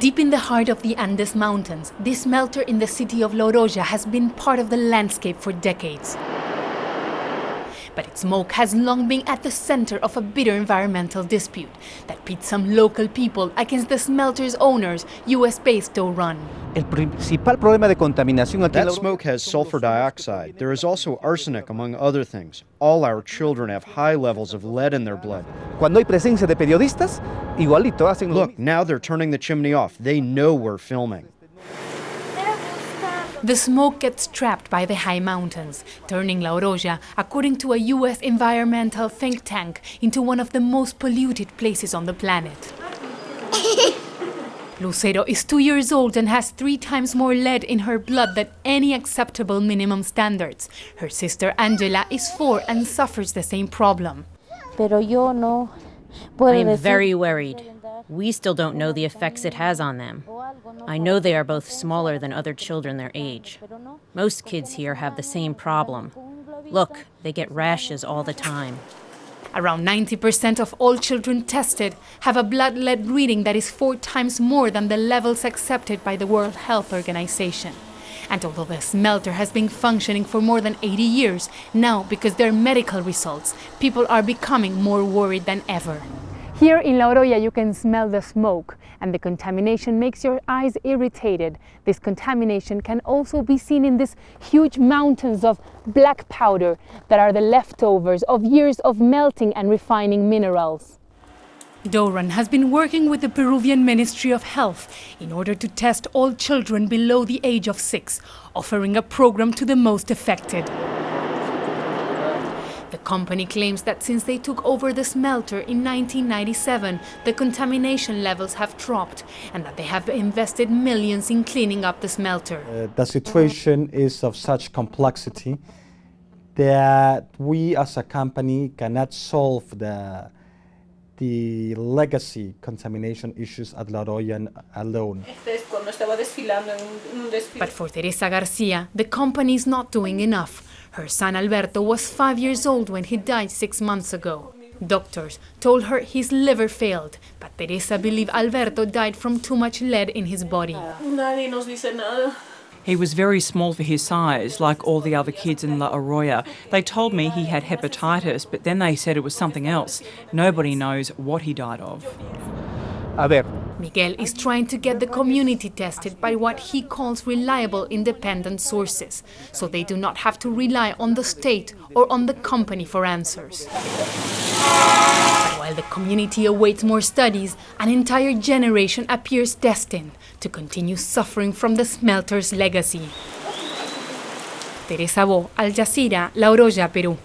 Deep in the heart of the Andes Mountains, this smelter in the city of Oroya has been part of the landscape for decades. But its smoke has long been at the center of a bitter environmental dispute that pits some local people against the smelter's owners, US-based Doe Run. That smoke has sulfur dioxide. There is also arsenic, among other things. All our children have high levels of lead in their blood. Look, now they're turning the chimney off. They know we're filming. The smoke gets trapped by the high mountains, turning La Oroya, according to a US environmental think tank, into one of the most polluted places on the planet. Lucero is 2 years old and has 3 times more lead in her blood than any acceptable minimum standards. Her sister Angela is 4 and suffers the same problem. I am very worried. We still don't know the effects it has on them. I know they are both smaller than other children their age. Most kids here have the same problem. Look, they get rashes all the time. Around 90% of all children tested have a blood lead reading that is 4 times more than the levels accepted by the World Health Organization. And although the smelter has been functioning for more than 80 years, now, because there are medical results, people are becoming more worried than ever. Here in La Oroya, you can smell the smoke, and the contamination makes your eyes irritated. This contamination can also be seen in these huge mountains of black powder that are the leftovers of years of melting and refining minerals. Doe Run has been working with the Peruvian Ministry of Health in order to test all children below the age of 6, offering a program to the most affected. The company claims that since they took over the smelter in 1997, the contamination levels have dropped and that they have invested millions in cleaning up the smelter. The situation is of such complexity that we as a company cannot solve the legacy contamination issues at La Oroya alone. But for Teresa Garcia, the company is not doing enough. Her son Alberto was 5 years old when he died 6 months ago. Doctors told her his liver failed, but Teresa believed Alberto died from too much lead in his body. He was very small for his size, like all the other kids in La Oroya. They told me he had hepatitis, but then they said it was something else. Nobody knows what he died of. Miguel is trying to get the community tested by what he calls reliable independent sources, so they do not have to rely on the state or on the company for answers. But while the community awaits more studies, an entire generation appears destined to continue suffering from the smelter's legacy. Teresa Bo, Al Jazeera, La Oroya, Peru.